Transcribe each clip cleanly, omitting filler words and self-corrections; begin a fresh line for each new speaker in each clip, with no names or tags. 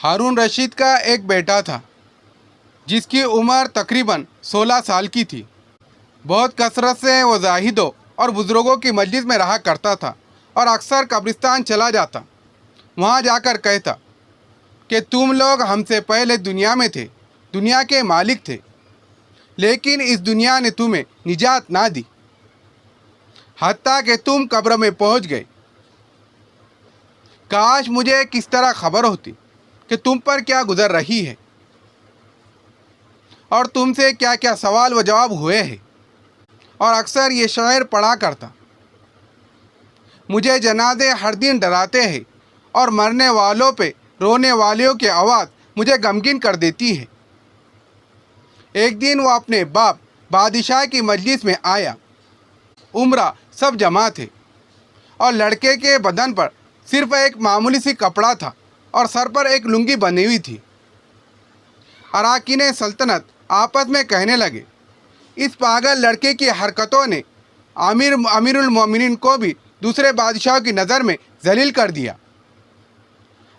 हारून रशीद का एक बेटा था जिसकी उम्र तकरीबन 16 साल की थी। बहुत कसरत से वो जाहिदों और बुज़ुर्गों की मजलिस में रहा करता था और अक्सर कब्रिस्तान चला जाता। वहाँ जाकर कहता कि तुम लोग हमसे पहले दुनिया में थे, दुनिया के मालिक थे, लेकिन इस दुनिया ने तुम्हें निजात ना दी, हत्ता कि तुम कब्र में पहुँच गए। काश मुझे किस तरह खबर होती कि तुम पर क्या गुजर रही है और तुमसे क्या क्या सवाल व जवाब हुए हैं। और अक्सर ये शायर पढ़ा करता, मुझे जनाजे हर दिन डराते हैं और मरने वालों पे रोने वालों की आवाज़ मुझे गमगीन कर देती है। एक दिन वो अपने बाप बादशाह की मजलिस में आया। उम्रा सब जमा थे और लड़के के बदन पर सिर्फ एक मामूली सी कपड़ा था और सर पर एक लुंगी बनी हुई थी। अराकीन सल्तनत आपस में कहने लगे, इस पागल लड़के की हरकतों ने अमीरुल मोमिनीन को भी दूसरे बादशाह की नज़र में जलील कर दिया।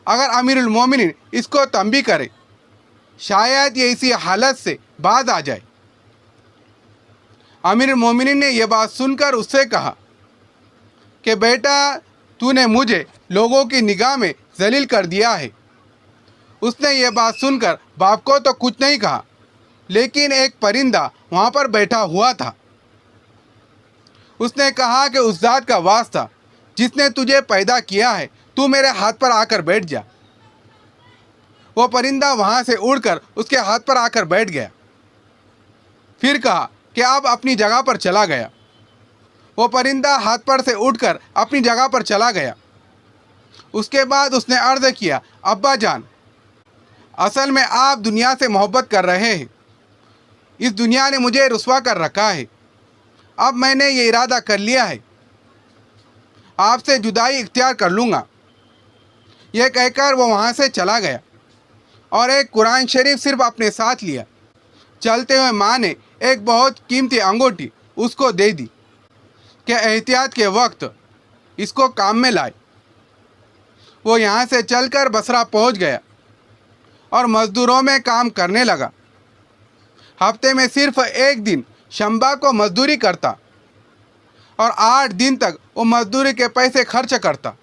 अगर अमीरुल मोमिनीन इसको तंबी करे, शायद ये इसी हालत से बाज आ जाए। अमीरुल मोमिनीन ने यह बात सुनकर उससे कहा कि बेटा, तूने मुझे लोगों की निगाह में जलील कर दिया है। उसने ये बात सुनकर बाप को तो कुछ नहीं कहा, लेकिन एक परिंदा वहाँ पर बैठा हुआ था। उसने कहा कि उस ज़ात का वास्ता जिसने तुझे पैदा किया है, तू मेरे हाथ पर आकर बैठ जा। वो परिंदा वहाँ से उड़कर उसके हाथ पर आकर बैठ गया। फिर कहा कि अब अपनी जगह पर चला गया। वो परिंदा हाथ पर से उठकर अपनी जगह पर चला गया। उसके बाद उसने अर्ज़ किया, अब्बा जान, असल में आप दुनिया से मोहब्बत कर रहे हैं। इस दुनिया ने मुझे रुस्वा कर रखा है। अब मैंने ये इरादा कर लिया है, आपसे जुदाई इख्तियार कर लूँगा। यह कहकर वो वहाँ से चला गया और एक कुरान शरीफ सिर्फ अपने साथ लिया। चलते हुए माँ ने एक बहुत कीमती अंगूठी उसको दे दी कि एहतियात के वक्त इसको काम में लाए। वो यहाँ से चलकर बसरा पहुँच गया और मज़दूरों में काम करने लगा। हफ्ते में सिर्फ एक दिन शंबा को मजदूरी करता और 8 दिन तक वो मजदूरी के पैसे खर्च करता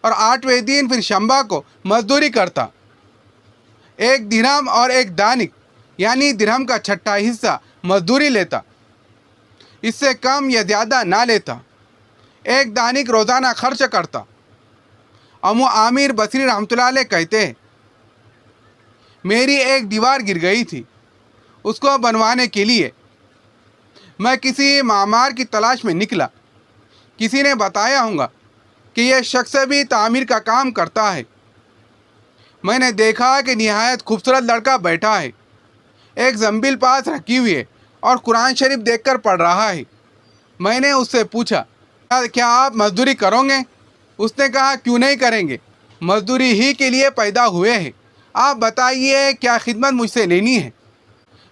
और 8वें दिन फिर शंबा को मजदूरी करता। 1 दिरहम और 1 दानिक यानी दिरहम का छठा हिस्सा मजदूरी लेता। इससे कम या ज़्यादा ना लेता। 1 दानिक रोज़ाना खर्च करता। अमू आमिर बसरी रहमतुल्लाह अलैह कहते हैं, मेरी एक दीवार गिर गई थी। उसको बनवाने के लिए मैं किसी मामार की तलाश में निकला। किसी ने बताया होगा कि यह शख्स भी तामीर का काम करता है। मैंने देखा कि निहायत खूबसूरत लड़का बैठा है, एक जंबिल पास रखी हुई है और कुरान शरीफ देखकर पढ़ रहा है। मैंने उससे पूछा, क्या आप मजदूरी करोगे? उसने कहा, क्यों नहीं करेंगे, मजदूरी ही के लिए पैदा हुए हैं। आप बताइए क्या खिदमत मुझसे लेनी है?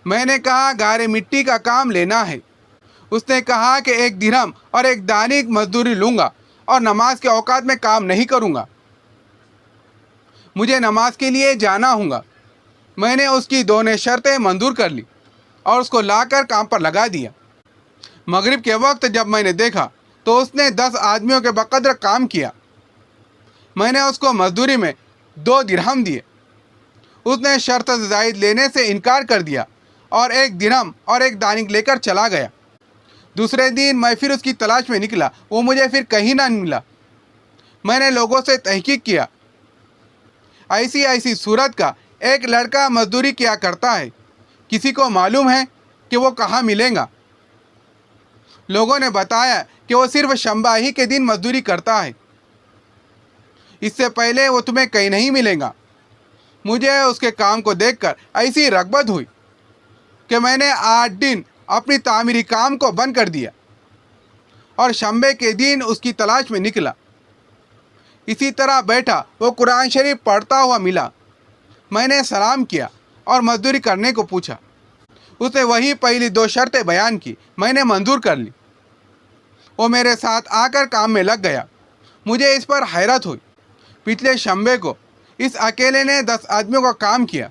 मैंने कहा, गारे मिट्टी का काम लेना है। उसने कहा कि 1 दिरहम और 1 दानिक मजदूरी लूँगा और नमाज के औकात में काम नहीं करूँगा। मुझे नमाज के लिए जाना होगा। मैंने उसकी दोनों शर्तें मंजूर कर ली और उसको लाकर काम पर लगा दिया। मगरिब के वक्त जब मैंने देखा तो उसने 10 आदमियों के बकदर काम किया। मैंने उसको मजदूरी में 2 दिरहम दिए। उसने शर्त ज़ायद लेने से इनकार कर दिया और 1 दिरहम और 1 दानिक लेकर चला गया। दूसरे दिन मैं फिर उसकी तलाश में निकला। वो मुझे फिर कहीं ना मिला। मैंने लोगों से तहकीक किया। ऐसी सूरत का एक लड़का मजदूरी किया करता है, किसी को मालूम है कि वो कहाँ मिलेगा? लोगों ने बताया कि वो सिर्फ शंबा ही के दिन मजदूरी करता है, इससे पहले वो तुम्हें कहीं नहीं मिलेगा। मुझे उसके काम को देखकर ऐसी रग़बत हुई कि मैंने 8 दिन अपनी तामीरी काम को बंद कर दिया और शंबे के दिन उसकी तलाश में निकला। इसी तरह बैठा वो कुरान शरीफ पढ़ता हुआ मिला। मैंने सलाम किया और मजदूरी करने को पूछा। उसने वही पहली 2 शर्तें बयान की। मैंने मंजूर कर ली। वो मेरे साथ आकर काम में लग गया। मुझे इस पर हैरत हुई। पिछले शंबे को اس اکیلے نے 10 آدمیوں کا کام کیا